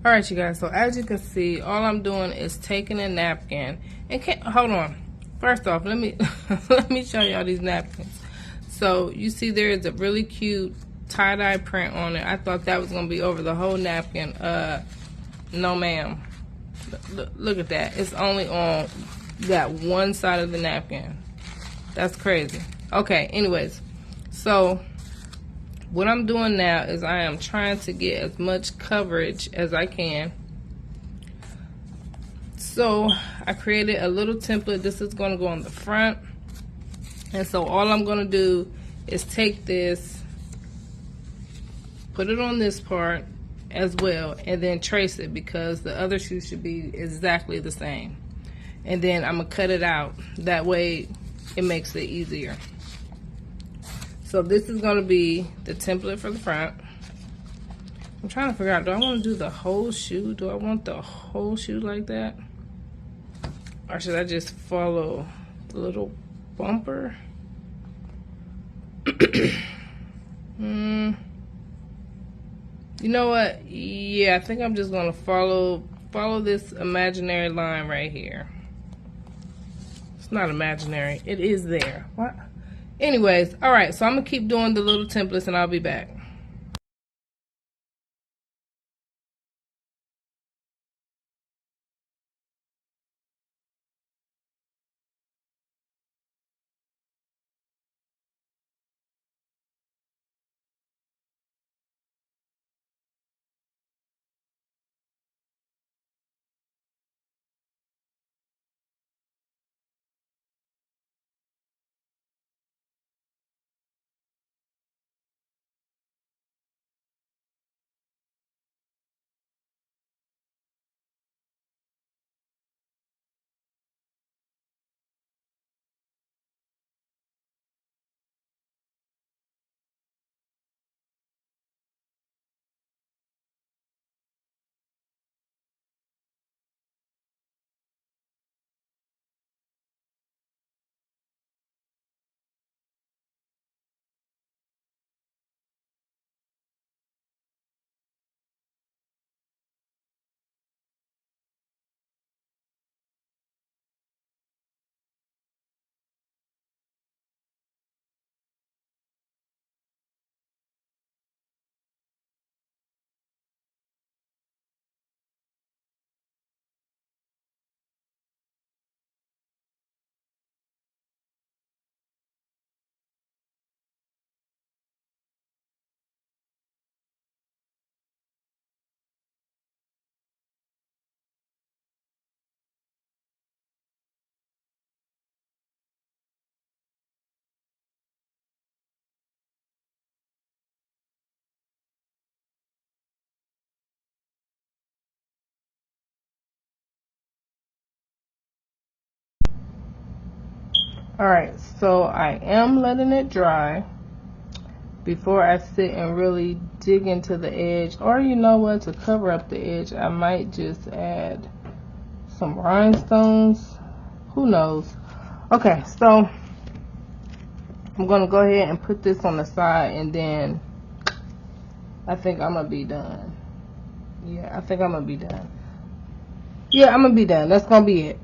All right, you guys, so as you can see, all I'm doing is taking a napkin and hold on. First off, let me let me show y'all these napkins. So you see there is a really cute tie-dye print on it. I thought that was gonna be over the whole napkin. No ma'am. Look at that. It's only on that one side of the napkin. That's crazy. Okay, anyways, so what I'm doing now is I am trying to get as much coverage as I can. So I created a little template. This is going to go on the front. And so all I'm going to do is take this, put it on this part as well, and then trace it because the other shoe should be exactly the same. And then I'm going to cut it out. That way it makes it easier. So this is going to be the template for the front. I'm trying to figure out, do I want to do the whole shoe? Do I want the whole shoe like that? Or should I just follow the little bumper? You know what? Yeah, I think I'm just going to follow this imaginary line right here. It's not imaginary. It is there. What? Anyways, all right, so I'm going to keep doing the little templates and I'll be back. Alright, so I am letting it dry before I sit and really dig into the edge. Or you know what, to cover up the edge, I might just add some rhinestones. Who knows? Okay, so I'm going to go ahead and put this on the side and then I think I'm going to be done. Yeah, I think I'm going to be done. Yeah, I'm going to be done. That's going to be it.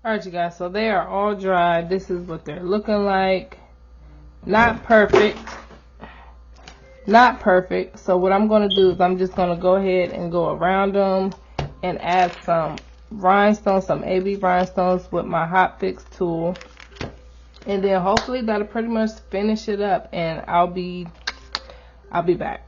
Alright, you guys, so they are all dry. This is what they're looking like. Not perfect. Not perfect. So what I'm going to do is I'm just going to go ahead and go around them and add some rhinestones, some AB rhinestones with my hot fix tool. And then hopefully that'll pretty much finish it up, and I'll be back.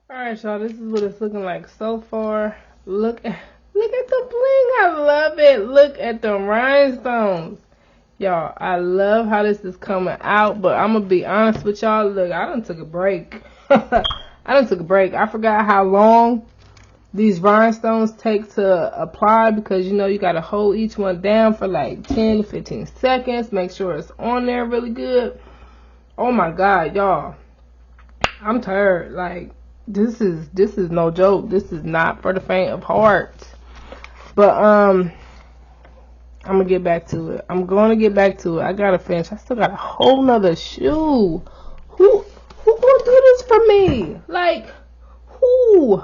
Alright, y'all, this is what it's looking like so far. Look at the bling. I love it. Look at the rhinestones. Y'all, I love how this is coming out, but I'm going to be honest with y'all. Look, I done took a break. I forgot how long these rhinestones take to apply, because, you know, you got to hold each one down for like 10 to 15 seconds. Make sure it's on there really good. Oh, my God, y'all. I'm tired. Like, this is no joke. This is not for the faint of heart. But I'm gonna get back to it. I gotta finish. I still got a whole nother shoe. Who gonna do this for me? Like, who?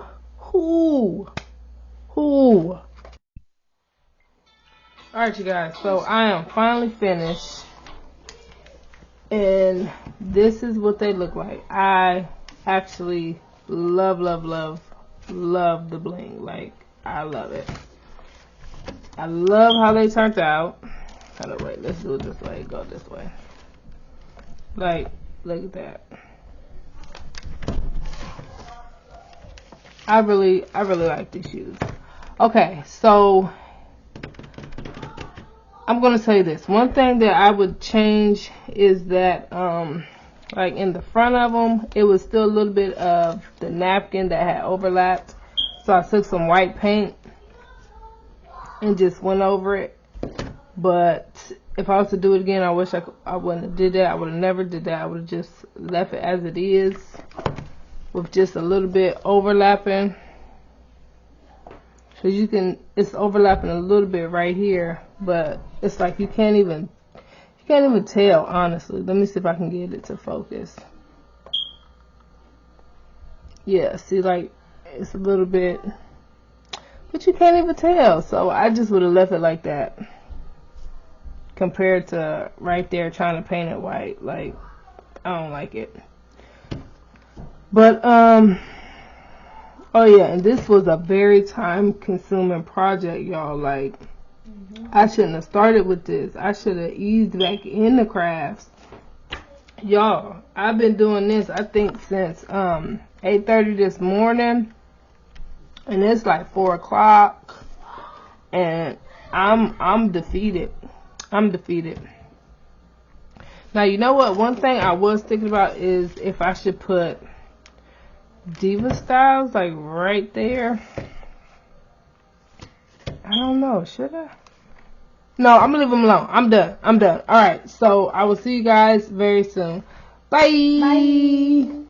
Alright, you guys, so I am finally finished, and this is what they look like. I actually love the bling. Like, I love it. I love how they turned out. Hold on, wait, let's do it this way. Go this way. Like, look at that. I really like these shoes. Okay, so I'm gonna tell you this. One thing that I would change is that like in the front of them, it was still a little bit of the napkin that had overlapped. So I took some white paint and just went over it. But if I was to do it again, I wish I wouldn't have did that. I would have never did that. I would have just left it as it is, with just a little bit overlapping. So it's overlapping a little bit right here, but it's like you can't even tell, honestly. Let me see if I can get it to focus. Yeah, see, like, it's a little bit, but you can't even tell. So I just would have left it like that, compared to right there trying to paint it white. Like, I don't like it. But oh yeah, and this was a very time consuming project, y'all. Like, I shouldn't have started with this. I should have eased back into crafts. Y'all, I've been doing this, I think, since 8:30 this morning, and it's like 4 o'clock, and I'm defeated. Now, you know what? One thing I was thinking about is if I should put Diva Styles like right there. I don't know. Should I? No, I'm gonna leave them alone. I'm done. Alright, so I will see you guys very soon. Bye.